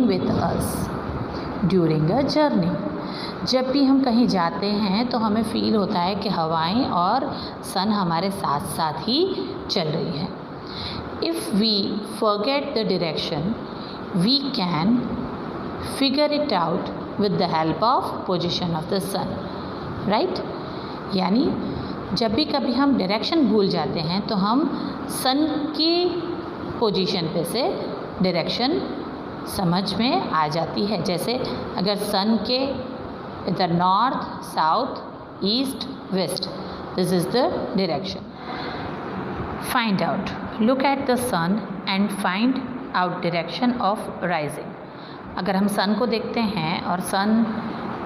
with us during a journey. जब भी हम कहीं जाते हैं तो हमें फील होता है कि हवाएं और सन हमारे साथ साथ ही चल रही है. If we forget the direction, we can figure it out with the help of position of the sun, right? यानी जब भी कभी हम डायरेक्शन भूल जाते हैं तो हम सन की पोजीशन पे से डायरेक्शन समझ में आ जाती है. जैसे अगर सन के इधर north, south, east, west, this is the direction. Find out. Look at the sun and find out direction of rising. अगर हम सन को देखते हैं और सन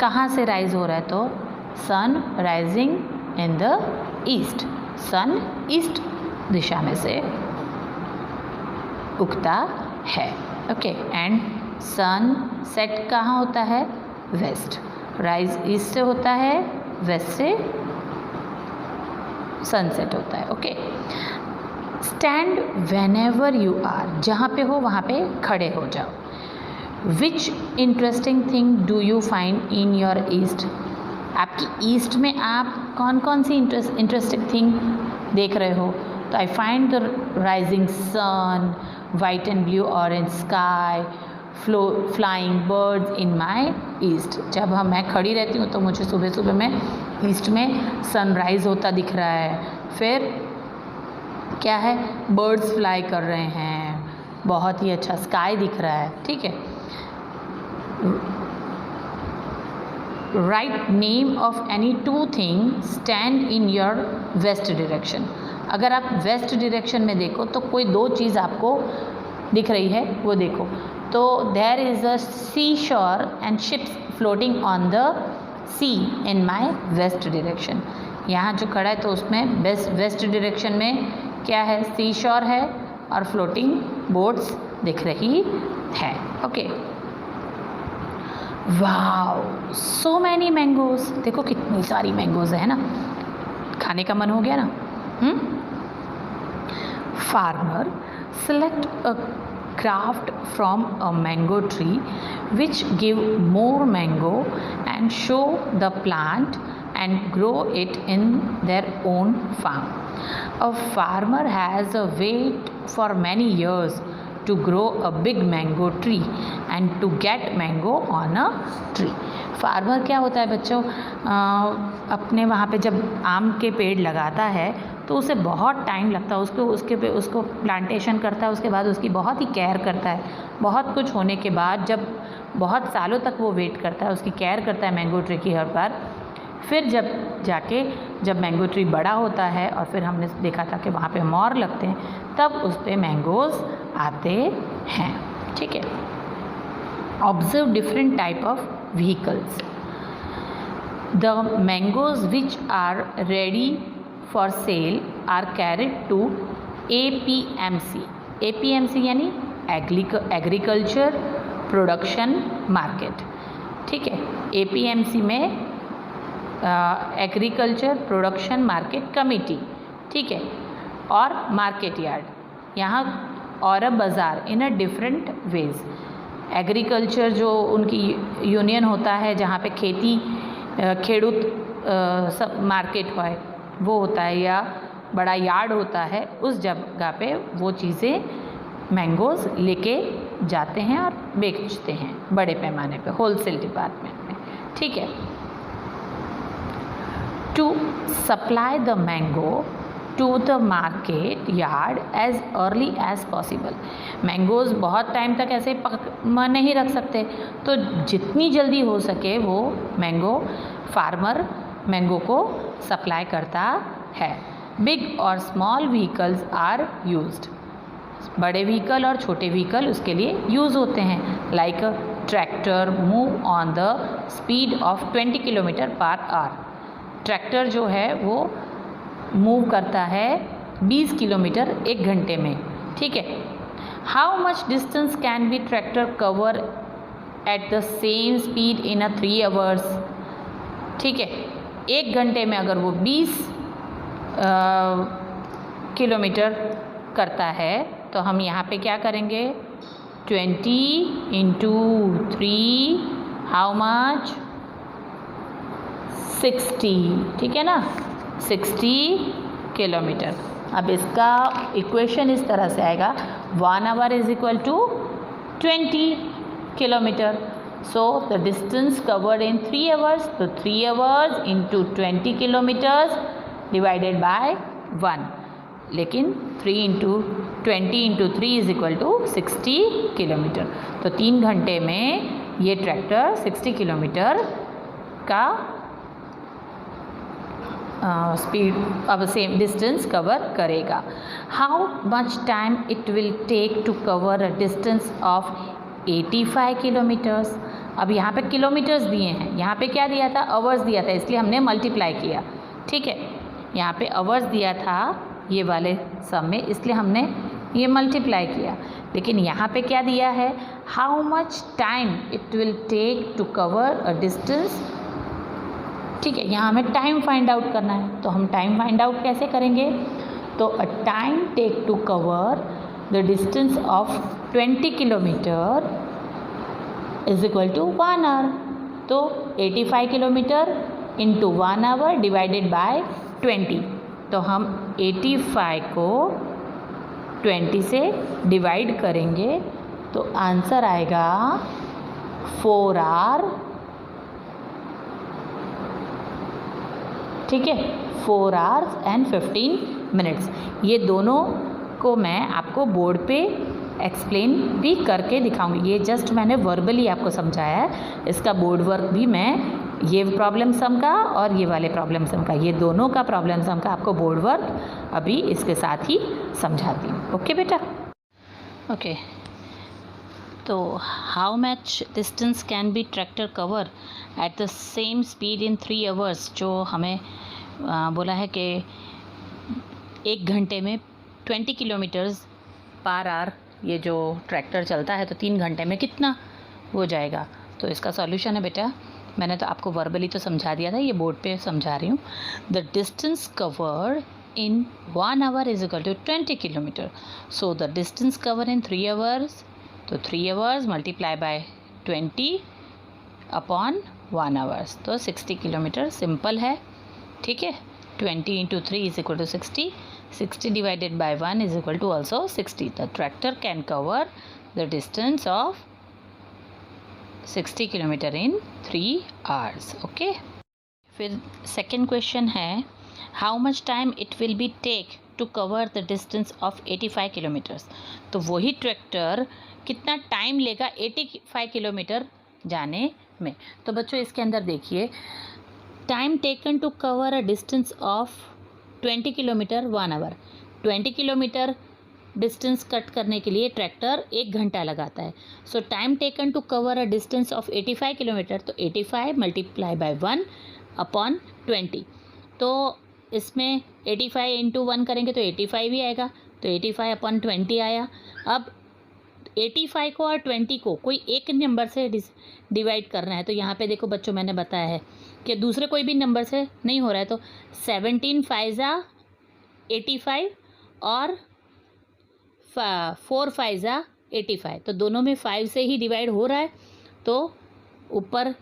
कहाँ से राइज हो रहा है तो sun rising in the east. Sun east दिशा में से उगता है. ओके. एंड सन सेट कहाँ होता है? वेस्ट. राइज ईस्ट से होता है, वेस्ट से सनसेट होता है. Okay. Stand whenever you are. जहाँ पे हो वहाँ पे खड़े हो जाओ. Which interesting thing do you find in your east. आपकी ईस्ट में आप कौन कौन सी इंटरेस्टिंग थिंग देख रहे हो? तो I find the rising sun, white and blue orange sky, flying birds in my east. जब मैं खड़ी रहती हूँ तो मुझे सुबह सुबह में ईस्ट में सनराइज़ होता दिख रहा है. फिर क्या है? बर्ड्स फ्लाई कर रहे हैं, बहुत ही अच्छा स्काई दिख रहा है. ठीक है. Write name of any two thing stand in your west direction. अगर आप वेस्ट डायरेक्शन में देखो तो कोई दो चीज़ आपको दिख रही है, वो देखो. तो there is a seashore and ships floating on the sea in my west direction. यहाँ जो खड़ा है तो उसमें वेस्ट डायरेक्शन में क्या है? सी शोर है और फ्लोटिंग बोट्स दिख रही है. Okay. Wow, so many mangoes. देखो कितनी सारी मैंगोज है ना, खाने का मन हो गया ना. Farmer select a graft from a mango tree which give more mango and show the plant and grow it in their own farm. A farmer has a wait for many years to grow a big mango tree and to get mango on a tree. Farmer क्या होता है बच्चों? अपने वहाँ पे जब आम के पेड़ लगाता है तो उसे बहुत टाइम लगता है. उसको प्लांटेशन करता है, उसके बाद उसकी बहुत ही केयर करता है. बहुत कुछ होने के बाद जब बहुत सालों तक वो वेट करता है, उसकी केयर करता है मैंगो ट्री की हर बार. फिर जब मैंगो ट्री बड़ा होता है और फिर हमने देखा था कि वहाँ पे मोर लगते हैं, तब उस पर मैंगोज़ आते हैं. ठीक है. Observe different type of vehicles. The mangoes which are ready for sale are carried to APMC. APMC यानी एग्रीकल्चर प्रोडक्शन मार्केट. ठीक है. APMC में एग्रीकल्चर प्रोडक्शन मार्केट कमेटी. ठीक है. और मार्केट यार्ड. यहाँ और बाज़ार इन अ डिफरेंट वेज. एग्रीकल्चर जो उनकी यूनियन होता है जहाँ पे खेती खेड़ूत सब मार्केट है वो होता है, या बड़ा यार्ड होता है, उस जगह पे वो चीज़ें मैंगोज़ लेके जाते हैं और बेचते हैं बड़े पैमाने पे, होलसेल डिपार्टमेंट में. ठीक है. To supply the mango to the market yard as early as possible. Mangoes बहुत टाइम तक ऐसे नहीं रख सकते, तो जितनी जल्दी हो सके वो फार्मर मैंगो को सप्लाई करता है. बिग और स्मॉल व्हीकल्स आर यूज्ड. बड़े व्हीकल और छोटे व्हीकल उसके लिए यूज़ होते हैं. Like tractor move on the speed of 20 kilometre per hour. Tractor जो है वो मूव करता है 20 किलोमीटर एक घंटे में. ठीक है. How much distance can be tractor cover at the same speed in 3 hours. ठीक है. एक घंटे में अगर वो 20 किलोमीटर करता है तो हम यहाँ पे क्या करेंगे? 20 into 3 हाउ मच 60, ठीक है ना, 60 किलोमीटर। अब इसका इक्वेशन इस तरह से आएगा 1 hour is equal to 20 kilometre. So the distance covered in 3 hours, तो 3 hours into 20 kilometres divided by 1, लेकिन 3 into 20 into 3 is equal to 60 kilometre. तो 3 घंटे में ये ट्रैक्टर 60 किलोमीटर का स्पीड अब सेम डिस्टेंस कवर करेगा। How much time it will take to cover a distance of 85 kilometres. अब यहाँ पे किलोमीटर्स दिए हैं, यहाँ पे क्या दिया था, आवर्स दिया था, इसलिए हमने मल्टीप्लाई किया, ठीक है। यहाँ पे आवर्स दिया था ये वाले सम में, इसलिए हमने ये मल्टीप्लाई किया। लेकिन यहाँ पे क्या दिया है, how much time it will take to cover a distance, ठीक है। यहाँ हमें टाइम फाइंड आउट करना है, तो हम टाइम फाइंड आउट कैसे करेंगे, तो a time take to cover the distance of 20 kilometre is equal to 1 hour. तो 85 kilometre into 1 hour divided by 20, तो हम 85 को 20 से डिवाइड करेंगे तो आंसर आएगा 4 आवर, ठीक है, 4 आवर्स एंड 15 मिनट्स। ये दोनों को मैं आपको बोर्ड पे एक्सप्लेन भी करके दिखाऊंगी, ये जस्ट मैंने वर्बली आपको समझाया है। इसका बोर्ड वर्क भी मैं, ये प्रॉब्लम सम का और ये वाले प्रॉब्लम सम का, ये दोनों का प्रॉब्लम सम का आपको बोर्ड वर्क अभी इसके साथ ही समझाती हूँ। ओके बेटा, ओके। तो how much distance can be tractor cover at the same speed in 3 hours, जो हमें बोला है कि 1 घंटे में 20 किलोमीटर्स पर आवर ये जो ट्रैक्टर चलता है, तो 3 घंटे में कितना हो जाएगा। तो इसका सॉल्यूशन है बेटा, मैंने तो आपको वर्बली तो समझा दिया था, ये बोर्ड पे समझा रही हूँ। The distance covered in 1 hour is equal to 20 kilometre. So the distance cover in 3 hours, तो 3 hours multiply by 20 upon 1 hours, तो 60 किलोमीटर। सिंपल है, ठीक है। 20 into 3 is equal to 60, 60 divided by 1 is equal to also 60। The tractor can cover the distance of 60 kilometre in 3 hours. Okay, फिर second question है, how much time it will be take to cover the distance of 85 kilometres. तो वही tractor कितना time लेगा 85 kilometre जाने में। तो बच्चों इसके अंदर देखिए, time taken to cover a distance of 20 kilometre 1 hour. 20 kilometre distance cut करने के लिए ट्रैक्टर 1 घंटा लगाता है। So time taken to cover a distance of 85 kilometre, तो 85 मल्टीप्लाई बाय 1 अपॉन 20। तो इसमें 85 इंटू 1 करेंगे तो 85 भी आएगा, तो 85 अपॉन 20 आया। अब 85 को और 20 को कोई एक नंबर से डिवाइड करना है, तो यहाँ पे देखो बच्चों मैंने बताया है कि दूसरे कोई भी नंबर से नहीं हो रहा है, तो 17 फाइज़ा 85 और 4 फाइज़ा 85, तो दोनों में 5 से ही डिवाइड हो रहा है। तो ऊपर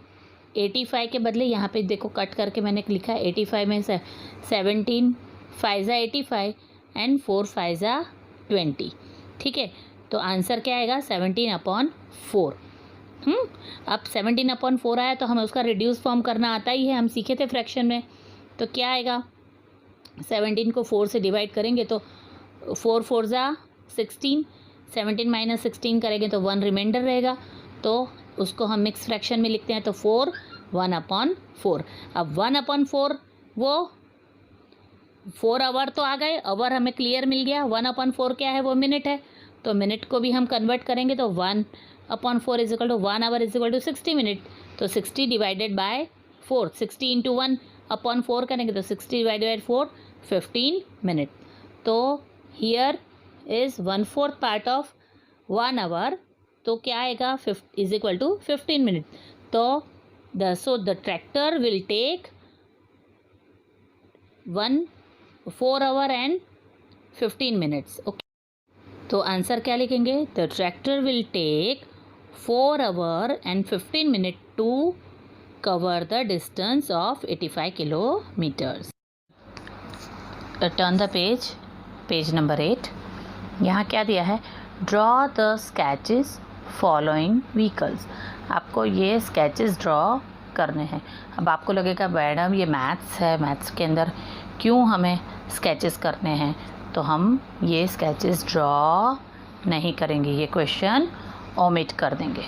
85 के बदले यहाँ पे देखो कट करके मैंने लिखा है 85 में 17 फाइज़ा 85 एंड 4 फाइज़ा 20, ठीक है। तो आंसर क्या आएगा 17 अपॉन 4। अब 17 अपॉन 4 आया तो हमें उसका रिड्यूस फॉर्म करना आता ही है, हम सीखे थे फ्रैक्शन में। तो क्या आएगा, 17 को 4 से डिवाइड करेंगे तो 4 4 ज़ा 16, 17 माइनस 16 करेंगे तो 1 रिमाइंडर रहेगा, तो उसको हम मिक्स फ्रैक्शन में लिखते हैं, तो 4 1 अपॉन 4। अब 1 अपॉन 4 वो 4 आवर तो आ गए, आवर हमें क्लियर मिल गया। 1 अपॉन 4 क्या है, वो मिनट है, तो मिनट को भी हम कन्वर्ट करेंगे तो 1 upon 4 is equal to 1 hour is equal to 60 minute. तो 60 डिवाइडेड बाय 4, 60 इंटू 1 अपॉन 4 करेंगे तो 60 डिवाइडेड बाय 4 15 मिनट। तो here is 1/4 part of 1 hour, तो क्या आएगा इज इक्वल टू 15 मिनट। तो the tractor will take 4 hour and 15 minutes. Okay, तो answer क्या लिखेंगे? The tractor will take 4 hours and 15 minutes to cover the distance of 85 kilometres. Turn the page, page number 8। यहाँ क्या दिया है? Draw the sketches following vehicles. आपको ये sketches draw करने हैं। अब आपको लगेगा मैडम ये मैथ्स है, मैथ्स के अंदर क्यों हमें स्केचेस करने हैं? तो हम ये स्केचेस ड्रॉ नहीं करेंगे, ये क्वेश्चन ओमिट कर देंगे।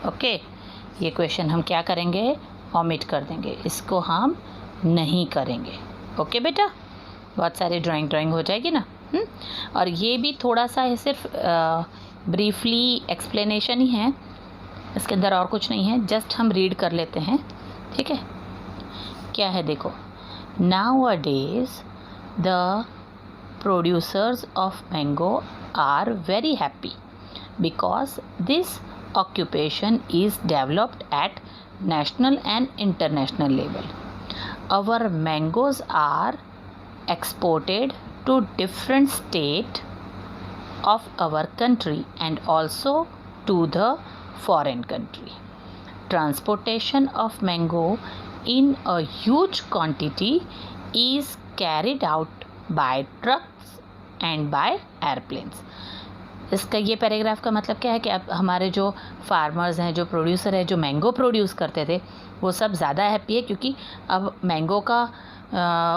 ओके, ये क्वेश्चन हम क्या करेंगे? ओमिट कर देंगे, इसको हम नहीं करेंगे। ओके बेटा, बहुत सारी ड्राइंग हो जाएगी ना। और ये भी थोड़ा सा है, सिर्फ ब्रीफली एक्सप्लेनेशन ही है, इसके अंदर और कुछ नहीं है। जस्ट हम रीड कर लेते हैं, ठीक है? क्या है देखो, Nowadays the producers of mango are very happy because this occupation is developed at national and international level. Our mangoes are exported to different states of our country and also to the foreign country. Transportation of mango in a huge quantity is carried out by trucks and by airplanes. इसका ये paragraph का मतलब क्या है कि अब हमारे जो फार्मर्स हैं, जो प्रोड्यूसर है, जो मैंगो प्रोड्यूस करते थे, वो सब ज़्यादा हैप्पी है क्योंकि अब मैंगो का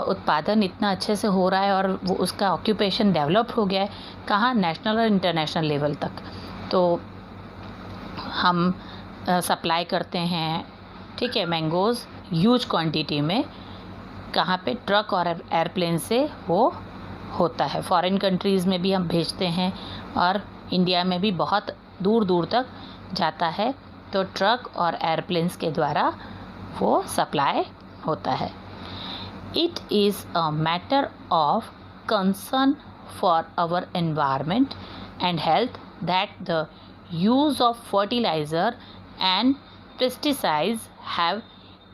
उत्पादन इतना अच्छे से हो रहा है और वो उसका ऑक्यूपेशन डेवलप हो गया है। कहाँ? नेशनल और इंटरनेशनल लेवल तक। तो हम सप्लाई करते हैं, ठीक है, मैंगोज़ ह्यूज क्वांटिटी में। कहाँ पे? ट्रक और एयरप्लेन से वो होता है। फॉरेन कंट्रीज़ में भी हम भेजते हैं और इंडिया में भी बहुत दूर दूर तक जाता है, तो ट्रक और एयरप्लेन्स के द्वारा वो सप्लाई होता है। It is a matter of concern for our environment and health that the use of fertiliser and pesticides have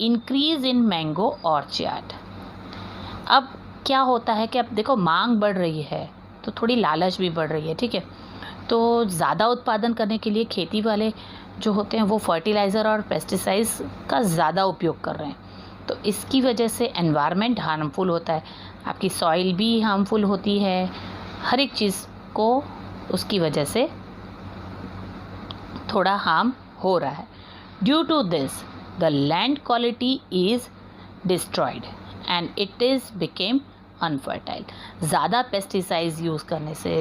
increase in mango orchard. अब क्या होता है कि अब देखो मांग बढ़ रही है तो थोड़ी लालच भी बढ़ रही है, ठीक है? तो ज़्यादा उत्पादन करने के लिए खेती वाले जो होते हैं वो फर्टिलाइज़र और पेस्टिसाइड्स का ज़्यादा उपयोग कर रहे हैं, तो इसकी वजह से एनवायरनमेंट हार्मफुल होता है, आपकी सॉइल भी हार्मफुल होती है, हर एक चीज़ को उसकी वजह से थोड़ा हार्म हो रहा है। Due to this the land quality is destroyed and it is became unfertile. ज़्यादा पेस्टिसाइड्स यूज़ करने से,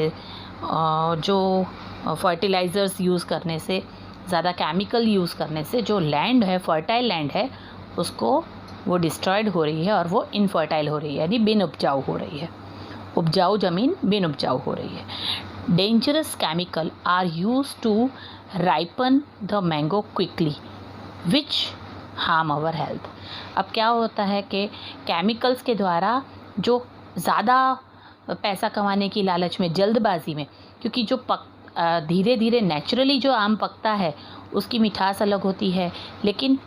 जो फर्टिलाइज़र्स यूज़ करने से, ज़्यादा केमिकल यूज़ करने से जो लैंड है, फर्टाइल लैंड है, उसको वो डिस्ट्रॉयड हो रही है और वो इनफर्टाइल हो रही है, यानी बिन उपजाऊ हो रही है। उपजाऊ ज़मीन बिन उपजाऊ हो रही है। Dangerous chemical are use to ripen the mango quickly which harm our health. अब क्या होता है कि केमिकल्स के द्वारा जो ज़्यादा पैसा कमाने की लालच में, जल्दबाजी में, क्योंकि जो धीरे धीरे नेचुरली जो आम पकता है उसकी मिठास अलग होती है, लेकिन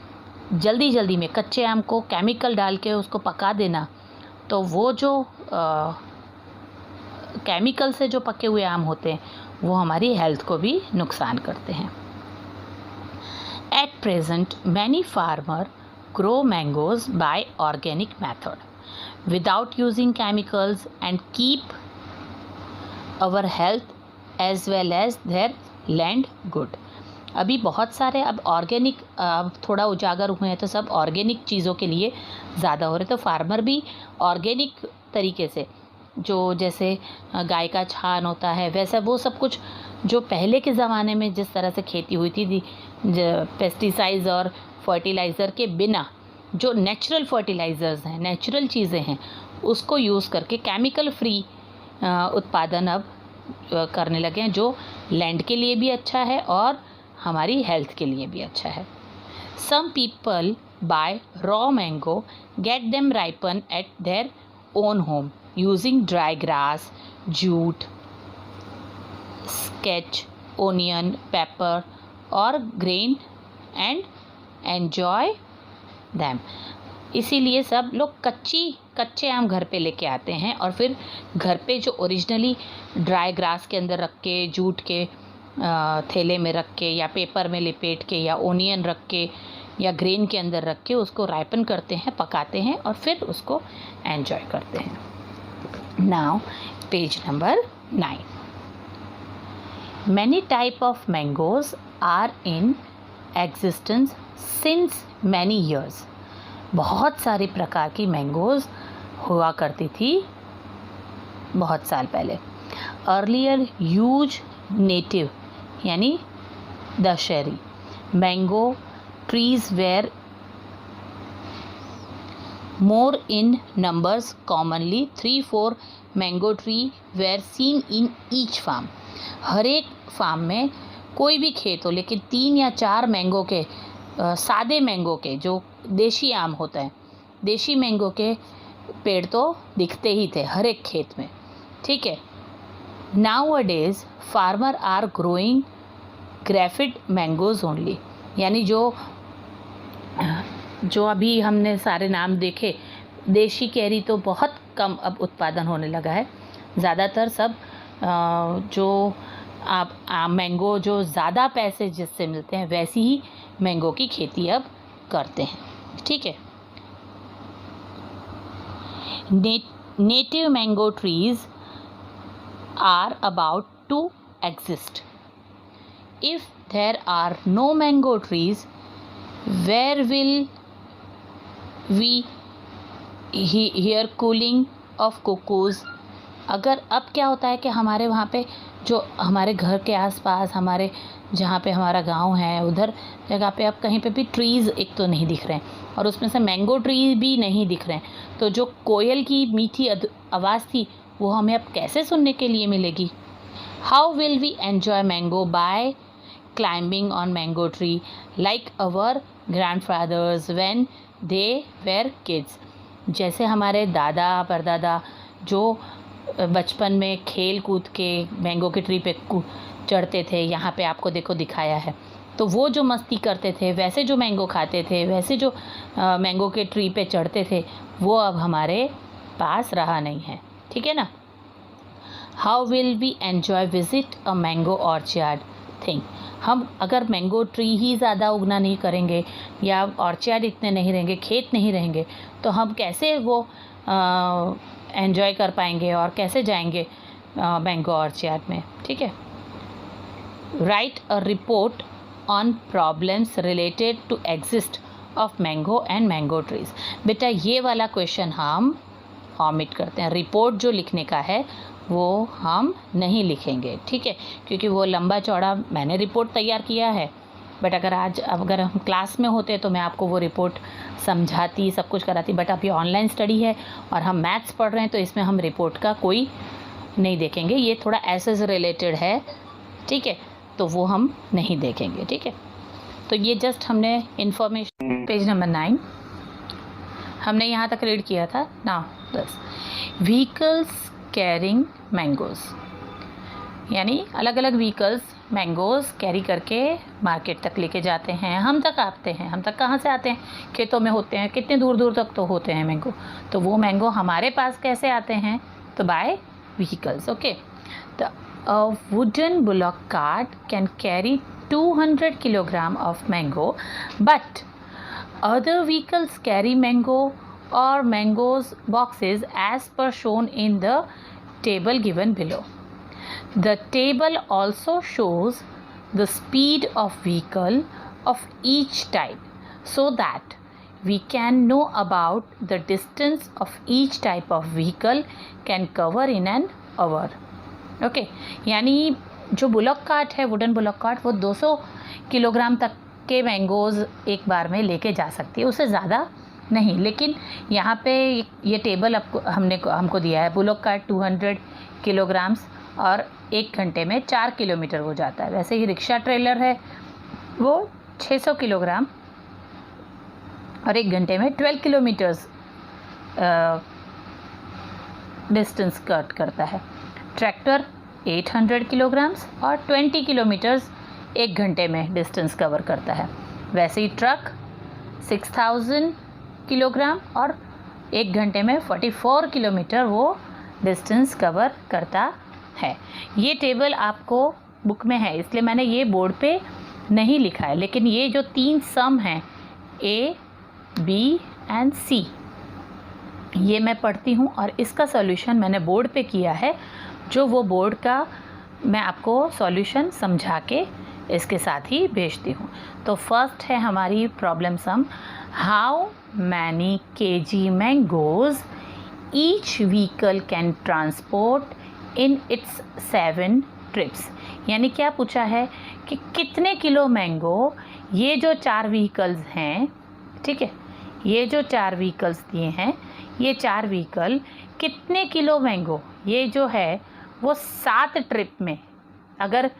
जल्दी जल्दी में कच्चे आम को केमिकल डाल के उसको पका देना, तो वो जो केमिकल से जो पके हुए आम होते हैं वो हमारी हेल्थ को भी नुकसान करते हैं। At present, many farmers grow mangoes by organic method without using chemicals and keep our health as well as their land good. अभी बहुत सारे अब ऑर्गेनिक थोड़ा उजागर हुए हैं, तो सब ऑर्गेनिक चीज़ों के लिए ज़्यादा हो रहे, तो फार्मर भी ऑर्गेनिक तरीके से, जो जैसे गाय का छान होता है, वैसा वो सब कुछ जो पहले के ज़माने में जिस तरह से खेती हुई थी पेस्टिसाइड्स और फर्टिलाइज़र के बिना, जो नेचुरल फर्टिलाइज़र्स हैं, नेचुरल चीज़ें हैं, उसको यूज़ करके केमिकल फ्री उत्पादन अब करने लगे हैं, जो लैंड के लिए भी अच्छा है और हमारी हेल्थ के लिए भी अच्छा है। Some people buy raw mango, get them ripen at their own home using dry grass, jute, sketch, onion, pepper or grain and enjoy them. इसीलिए सब लोग कच्चे आम घर पे लेके आते हैं और फिर घर पे जो ओरिजिनली ड्राई ग्रास के अंदर रख के, जूट के थैले में रख के या पेपर में लिपेट के या ओनियन रख के या ग्रेन के अंदर रख के उसको राइपन करते हैं, पकाते हैं और फिर उसको एंजॉय करते हैं। Now page number 9। Many type of mangoes are in existence since many years. बहुत सारे प्रकार की मैंगोज़ हुआ करती थी बहुत साल पहले। अर्लियर ह्यूज नेटिव यानी Dasheri mango trees were more in numbers, commonly 3-4 mango tree were seen in each farm. हर एक फार्म में कोई भी खेत हो लेकिन 3 या 4 मैंगो के सादे मैंगो के, जो देशी आम होता है, देशी मैंगो के पेड़ तो दिखते ही थे हर एक खेत में, ठीक है। Nowadays farmer are growing grafted mangoes only, यानी जो अभी हमने सारे नाम देखे, देशी कैरी तो बहुत कम अब उत्पादन होने लगा है। ज़्यादातर सब जो आप मैंगो जो ज़्यादा पैसे जिससे मिलते हैं वैसी ही मैंगो की खेती अब करते हैं, ठीक है। Native mango trees are about to exist. If there are no mango trees, where will we hear cooling of cuckoos. अगर अब क्या होता है कि हमारे वहाँ पे जो हमारे घर के आसपास, हमारे जहाँ पे हमारा गांव है उधर जगह पे अब कहीं पे भी ट्रीज़ एक तो नहीं दिख रहे हैं और उसमें से मैंगो ट्री भी नहीं दिख रहे हैं। तो जो कोयल की मीठी आवाज़ थी वो हमें अब कैसे सुनने के लिए मिलेगी? How will we enjoy mango? By climbing on mango tree like our grandfathers when they were kids. जैसे हमारे दादा परदादा जो बचपन में खेल कूद के मैंगो के ट्री पे चढ़ते थे, यहाँ पे आपको देखो दिखाया है, तो वो जो मस्ती करते थे, वैसे जो मैंगो खाते थे, वैसे जो मैंगो के ट्री पे चढ़ते थे, वो अब हमारे पास रहा नहीं है, ठीक है ना। How will we enjoy visit a mango orchard thing. हम अगर मैंगो ट्री ही ज़्यादा उगना नहीं करेंगे या ऑर्चर्ड इतने नहीं रहेंगे, खेत नहीं रहेंगे, तो हम कैसे वो एन्जॉय कर पाएंगे और कैसे जाएंगे मैंगो ऑर्चर्ड में, ठीक है। Write a report on problems related to exist of mango and mango trees. बेटा ये वाला क्वेश्चन हम ऑमिट करते हैं, रिपोर्ट जो लिखने का है वो हम नहीं लिखेंगे, ठीक है, क्योंकि वो लंबा चौड़ा मैंने रिपोर्ट तैयार किया है। बट अगर हम क्लास में होते तो मैं आपको वो रिपोर्ट समझाती, सब कुछ कराती, बट अभी ऑनलाइन स्टडी है और हम मैथ्स पढ़ रहे हैं तो इसमें हम रिपोर्ट का कोई नहीं देखेंगे। ये थोड़ा ऐसे से रिलेटेड है, ठीक है, तो वो हम नहीं देखेंगे, ठीक है। तो ये जस्ट हमने इन्फॉर्मेशन, पेज नंबर 9 हमने यहाँ तक रीड किया था। नाउ 10 व्हीकल्स कैरिंग मैंगोज़, यानी अलग अलग व्हीकल्स मैंगोज़ कैरी करके मार्केट तक लेके जाते हैं, हम तक आते हैं। हम तक कहाँ से आते हैं? खेतों में होते हैं, कितने दूर दूर तक तो होते हैं मैंगो। तो वो मैंगो हमारे पास कैसे आते हैं? तो by vehicles, okay. The wooden bullock cart can carry 200 kilogram of mango, but other vehicles carry mango or mangoes boxes as per shown in the table given below. The table also shows the speed of vehicle of each type so that we can know about the distance of each type of vehicle can cover in an hour. Okay, यानी जो bullock cart है, wooden bullock cart, वो 200 kilogram तक के mangoes एक बार में लेके जा सकती है, उससे ज़्यादा नहीं। लेकिन यहाँ पे ये टेबल हमको दिया है, बुलॉक कार्ट 200 किलोग्राम्स और 1 घंटे में 4 किलोमीटर वो जाता है। वैसे ही रिक्शा ट्रेलर है वो 600 किलोग्राम और 1 घंटे में 12 किलोमीटर्स डिस्टेंस कट करता है। ट्रैक्टर 800 किलोग्राम्स और 20 किलोमीटर्स 1 घंटे में डिस्टेंस कवर करता है। वैसे ही ट्रक 6000 किलोग्राम और 1 घंटे में 44 किलोमीटर वो डिस्टेंस कवर करता है। ये टेबल आपको बुक में है, इसलिए मैंने ये बोर्ड पे नहीं लिखा है, लेकिन ये जो 3 सम हैं A, B एंड C, ये मैं पढ़ती हूँ और इसका सॉल्यूशन मैंने बोर्ड पे किया है, जो वो बोर्ड का मैं आपको सॉल्यूशन समझा के इसके साथ ही भेजती हूँ। तो फर्स्ट है हमारी problem sum, how many KG mangoes each vehicle can transport in its 7 trips. यानी क्या पूछा है कि कितने किलो मैंगो ये जो 4 व्हीकल्स हैं, ठीक है, ये जो 4 व्हीकल्स दिए हैं, ये 4 व्हीकल कितने किलो मैंगो, ये जो है वो 7 ट्रिप में, अगर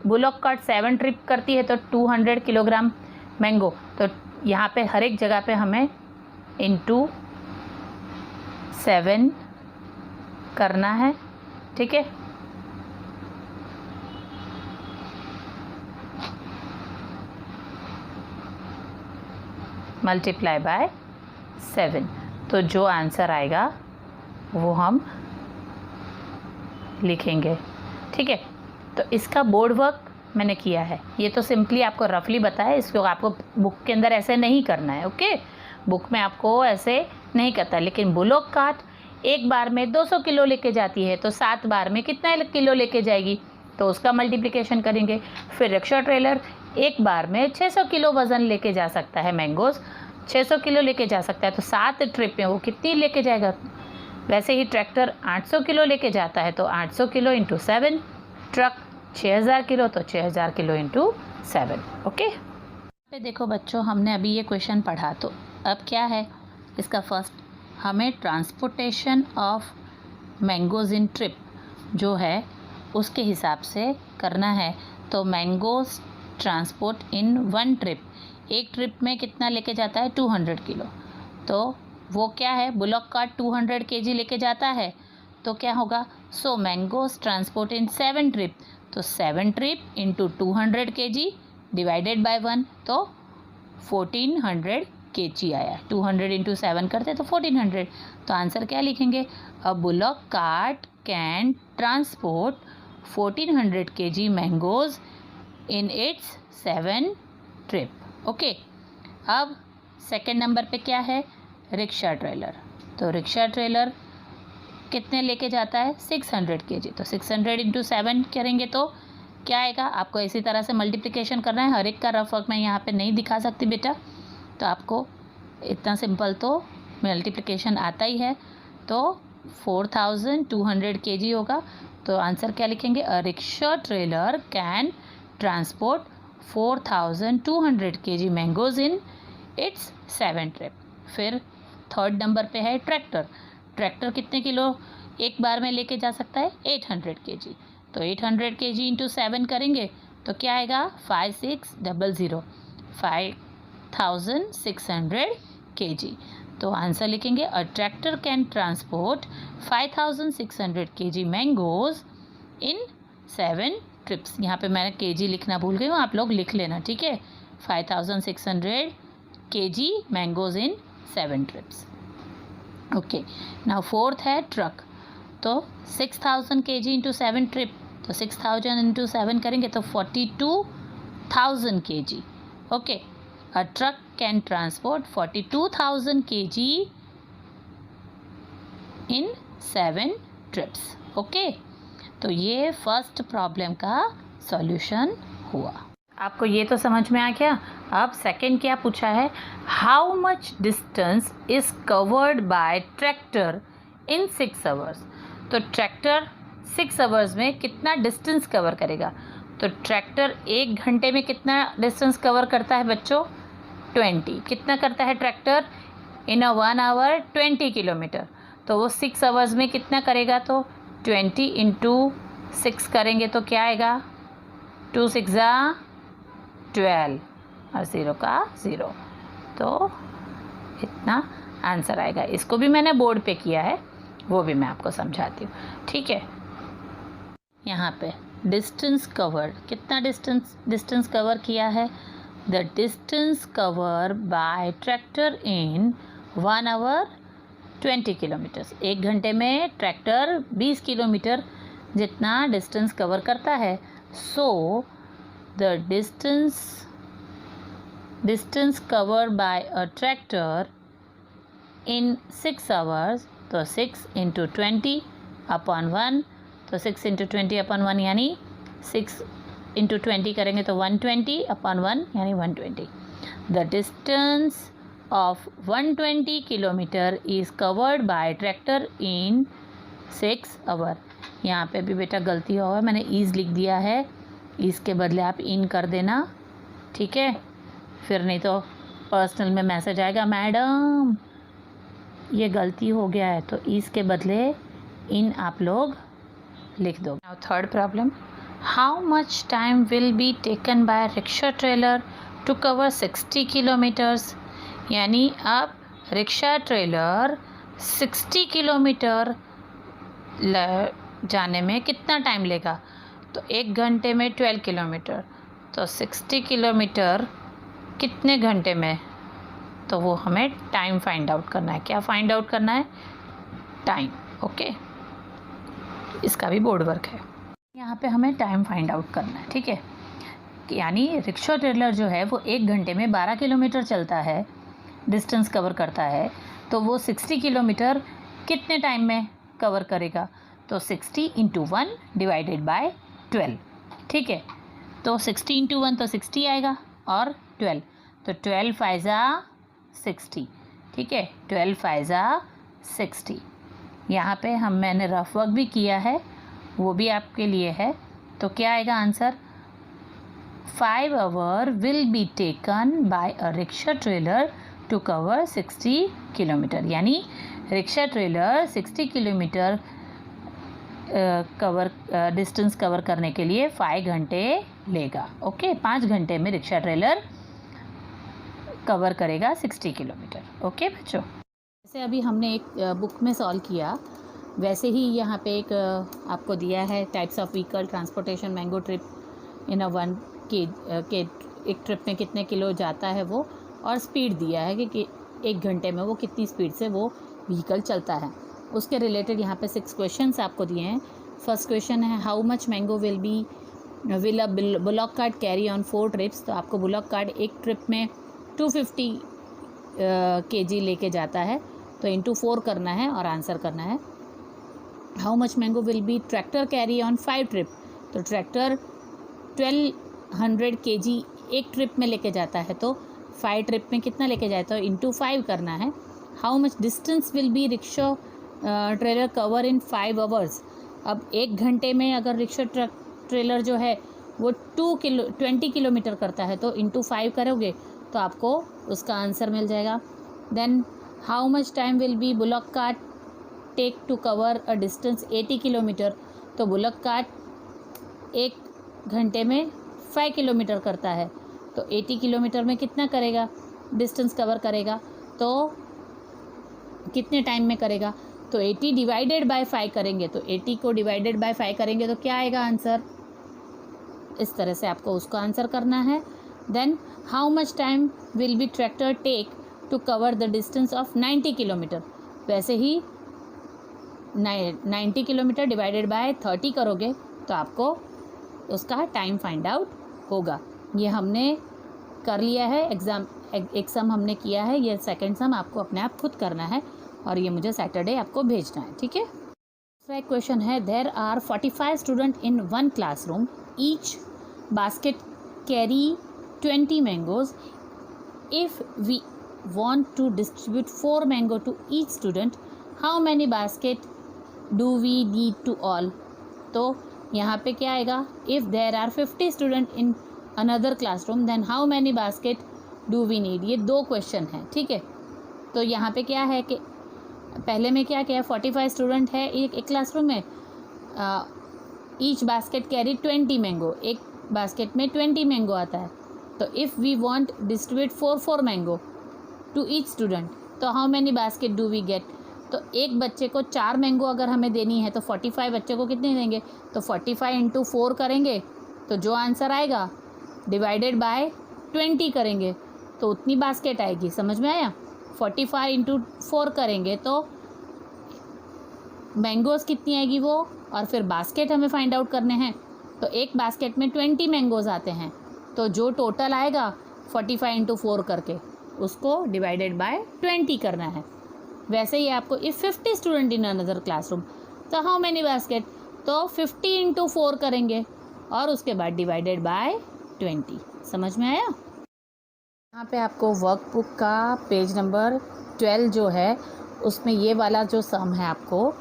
बुलॉक कार्ट 7 ट्रिप करती है तो 200 किलोग्राम मैंगो, तो यहाँ पे हर एक जगह पे हमें इंटू 7 करना है, ठीक है। मल्टीप्लाई बाय 7, तो जो आंसर आएगा वो हम लिखेंगे, ठीक है। तो इसका बोर्ड वर्क मैंने किया है, ये तो सिंपली आपको रफली बताया, इसको आपको बुक के अंदर ऐसे नहीं करना है, ओके। बुक में आपको ऐसे नहीं करता, लेकिन बुलॉक कार्ट एक बार में 200 किलो लेके जाती है, तो 7 बार में कितना किलो लेके जाएगी, तो उसका मल्टीप्लिकेशन करेंगे। फिर रिक्शा ट्रेलर एक बार में 600 किलो वज़न लेके जा सकता है, मैंगोज़ 600 किलो लेके जा सकता है, तो 7 ट्रिप में वो कितनी लेके जाएगा। वैसे ही ट्रैक्टर 800 किलो लेके जाता है, तो 800 किलो इंटू 7, ट्रक 6000 किलो, तो 6000 किलो इंटू 7, ओके। देखो बच्चों, हमने अभी ये क्वेश्चन पढ़ा, तो अब क्या है इसका फर्स्ट, हमें transportation of mangoes in trip जो है उसके हिसाब से करना है। तो मैंगोज़ ट्रांसपोर्ट इन 1 ट्रिप, एक ट्रिप में कितना लेके जाता है, 200 किलो, तो वो क्या है, बुलॉक कार्ट 200 केजी लेके जाता है, तो क्या होगा, सो मैंगोज़ ट्रांसपोर्ट इन 7 ट्रिप, तो 7 trip into 200 KG divided by 1, तो 1400 केजी आया। 200 इंटू 7 करते तो 1400, तो आंसर क्या लिखेंगे, a bullock cart can transport 1400 kg mangoes in its 7 trip, okay. अब सेकेंड नंबर पे क्या है, रिक्शा ट्रेलर, तो रिक्शा ट्रेलर कितने लेके जाता है, 600 केजी, तो 600 इंटू 7 करेंगे तो क्या आएगा, आपको इसी तरह से मल्टीप्लिकेशन करना है, हर एक का रफ वर्क मैं यहाँ पे नहीं दिखा सकती बेटा, तो आपको इतना सिंपल तो मल्टीप्लिकेशन आता ही है, तो 4200 केजी होगा, तो आंसर क्या लिखेंगे, a rickshaw trailer can transport 4200 kg mangoes in its 7 trip. फिर थर्ड नंबर पे है ट्रैक्टर, ट्रैक्टर कितने किलो एक बार में लेके जा सकता है, 800 केजी, तो 800 केजी इंटू 7 करेंगे तो क्या आएगा, 5600, 5600 केजी, तो आंसर लिखेंगे, a tractor can transport 5600 kg mangoes in 7 trips. यहाँ पे मैंने केजी लिखना भूल गई हूँ, आप लोग लिख लेना, ठीक है, 5600 kg mangoes in 7 trips, okay. Now fourth है ट्रक, तो 6000 केजी इंटू 7 ट्रिप, तो 6000 इंटू 7 करेंगे तो 42000 KG, okay. A truck can transport 42000 KG in 7 trips, okay. तो ये फर्स्ट प्रॉब्लम का सॉल्यूशन हुआ। आपको ये तो समझ में आ गया। अब सेकंड क्या पूछा है, how much distance is covered by tractor in 6 hours. तो ट्रैक्टर 6 आवर्स में कितना डिस्टेंस कवर करेगा, तो ट्रैक्टर 1 घंटे में कितना डिस्टेंस कवर करता है बच्चों, 20। कितना करता है tractor in a 1 hour, 20 kilometre, तो वो 6 आवर्स में कितना करेगा, तो 20 इंटू 6 करेंगे तो क्या आएगा, 2 6 12 और 0 का 0, तो इतना आंसर आएगा। इसको भी मैंने बोर्ड पे किया है, वो भी मैं आपको समझाती हूँ, ठीक है। यहाँ पे डिस्टेंस कवर, कितना डिस्टेंस कवर किया है, the distance cover by tractor in 1 hour 20 kilometres. 1 घंटे में ट्रैक्टर 20 किलोमीटर जितना डिस्टेंस कवर करता है। सो the distance cover by a tractor in 6 hours, तो 6 इंटू 20 अपॉन 1, तो 6 इंटू 20 अपॉन 1 यानी 6 इंटू 20 करेंगे तो 120 अपॉन 1 यानी 120। The distance of 120 kilometre is covered by tractor in 6 hour. यहाँ पे भी बेटा गलती हुआ, मैंने ईज़ लिख दिया है, ईज़ के बदले आप इन कर देना, ठीक है। फिर नहीं तो पर्सनल में मैसेज आएगा, मैडम ये गलती हो गया है, तो ईज़ के बदले इन आप लोग लिख दो। Now third problem, how much time will be taken by rickshaw trailer to cover 60 kilometres. यानी अब रिक्शा ट्रेलर 60 किलोमीटर जाने में कितना टाइम लेगा, तो 1 घंटे में 12 किलोमीटर, तो 60 किलोमीटर कितने घंटे में, तो वो हमें टाइम फाइंड आउट करना है। क्या फाइंड आउट करना है? टाइम। ओके, इसका भी बोर्ड वर्क है। यहाँ पे हमें टाइम फाइंड आउट करना है, ठीक है। यानी रिक्शा ट्रेलर जो है वो 1 घंटे में 12 किलोमीटर चलता है, डिस्टेंस कवर करता है, तो वो 60 किलोमीटर कितने टाइम में कवर करेगा, तो 60 इंटू 1 डिवाइडेड बाय 12, ठीक है। तो 60 इंटू 1 तो 60 आएगा और 12, तो 12 फाइज़ा 60, ठीक है, 12 फाइज़ा 60। यहाँ पे मैंने रफ वर्क भी किया है, वो भी आपके लिए है। तो क्या आएगा answer? 5 hour will be taken by a rickshaw trailer to cover 60 kilometre. यानी rickshaw trailer 60 kilometre distance cover करने के लिए 5 घंटे लेगा। ओके, 5 घंटे में रिक्शा ट्रेलर कवर करेगा 60 किलोमीटर। ओके बच्चों, जैसे अभी हमने एक बुक में सॉल्व किया, वैसे ही यहाँ पे एक आपको दिया है types of vehicle transportation mango trip in a 1 के एक ट्रिप में कितने किलो जाता है वो, और स्पीड दिया है कि 1 घंटे में वो कितनी स्पीड से वो व्हीकल चलता है। उसके रिलेटेड यहाँ पे 6 क्वेश्चंस आपको दिए हैं। फर्स्ट क्वेश्चन है, how much mango will a bullock cart carry on 4 trips. तो आपको बुलॉक कार्ट एक ट्रिप में 250 kg लेके जाता है, तो इंटू 4 करना है और आंसर करना है। How much mango will be tractor carry on 5 trip. तो ट्रैक्टर 1200 kg एक ट्रिप में लेके जाता है, तो 5 ट्रिप में कितना लेके जाता है, तो इंटू 5 करना है। How much distance will be rickshaw trailer cover in 5 hours. अब 1 घंटे में अगर रिक्शा ट्रेलर जो है वो 20 किलोमीटर करता है, तो इंटू 5 करोगे तो आपको उसका आंसर मिल जाएगा। Then how much time will be bullock cart take to cover a distance 80 kilometre. तो बुलॉक कार्ट 1 घंटे में 5 किलोमीटर करता है, तो 80 किलोमीटर में कितना करेगा, डिस्टेंस कवर करेगा, तो कितने टाइम में करेगा, तो 80 डिवाइडेड बाय 5 करेंगे, तो 80 को डिवाइडेड बाय 5 करेंगे तो क्या आएगा आंसर। इस तरह से आपको उसको आंसर करना है। Then how much time will be tractor take to cover the distance of 90 kilometre. वैसे ही 90 किलोमीटर डिवाइडेड बाय 30 करोगे तो आपको उसका टाइम फाइंड आउट होगा। ये हमने कर लिया है, एक सम हमने किया है, ये सेकंड सम आपको अपने आप खुद करना है और ये मुझे सैटरडे आपको भेजना है, ठीक है। दूसरा क्वेश्चन है, there are 45 student in 1 classroom, each basket carry 20 mangoes. If we want to distribute 4 mango to each student, how many basket do we need to all। तो यहाँ पे क्या आएगा, if there are 50 student in another classroom then how many basket do we need। ये 2 question हैं, ठीक है। तो यहाँ पे क्या है कि पहले में क्या है, 45 स्टूडेंट है एक क्लासरूम में, ईच बास्केट कैरी 20 मैंगो, एक बास्केट में 20 मैंगो आता है। तो if we want distribute 4 mango to each student, तो how many basket do we get. तो एक बच्चे को 4 मैंगो अगर हमें देनी है तो 45 बच्चे को कितने देंगे, तो 45 इंटू 4 करेंगे तो जो आंसर आएगा डिवाइडेड बाय 20 करेंगे तो उतनी बास्केट आएगी। समझ में आया, 45 इंटू 4 करेंगे तो मैंगोज़ कितनी आएगी वो, और फिर बास्केट हमें फाइंड आउट करने हैं। तो एक बास्केट में 20 मैंगोज़ आते हैं, तो जो टोटल आएगा 45 इंटू 4 करके उसको डिवाइडेड बाय 20 करना है। वैसे ही आपको if 50 student in another classroom तो हाउ मैनी बास्केट, तो 50 इंटू 4 करेंगे और उसके बाद डिवाइडेड बाय 20। समझ में आया? यहाँ पे आपको वर्कबुक का पेज नंबर 12 जो है उसमें ये वाला जो सम है आपको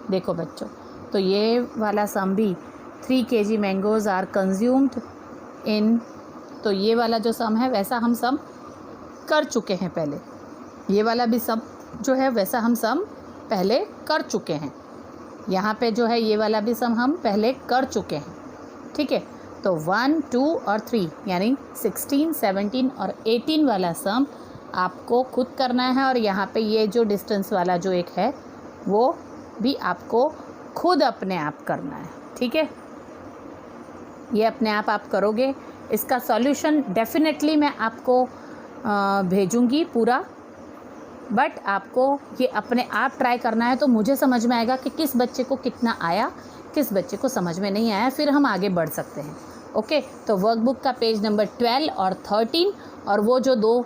देखो बच्चों, तो ये वाला सम भी 3 kg mangoes are consumed in, तो ये वाला जो सम है वैसा हम सम कर चुके हैं पहले, ये वाला भी सम जो है वैसा हम सम पहले कर चुके हैं। यहाँ पे जो है ये वाला भी सम हम पहले कर चुके हैं, ठीक है। तो 1, 2 और 3 यानी 16, 17 और 18 वाला सम आपको खुद करना है, और यहाँ पे ये जो डिस्टेंस वाला जो एक है वो भी आपको खुद अपने आप करना है, ठीक है। ये अपने आप करोगे। इसका सॉल्यूशन डेफिनेटली मैं आपको भेजूंगी पूरा, बट आपको ये अपने आप ट्राई करना है, तो मुझे समझ में आएगा कि किस बच्चे को कितना आया, किस बच्चे को समझ में नहीं आया, फिर हम आगे बढ़ सकते हैं। ओके, तो वर्कबुक का पेज नंबर 12 और 13 और वो जो दो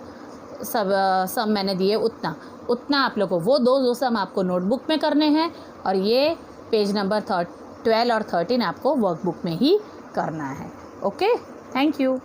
सम मैंने दिए उतना आप लोगों को वो दो सम आपको नोटबुक में करने हैं, और ये पेज नंबर 12 और 13 आपको वर्कबुक में ही करना है। Okay, thank you.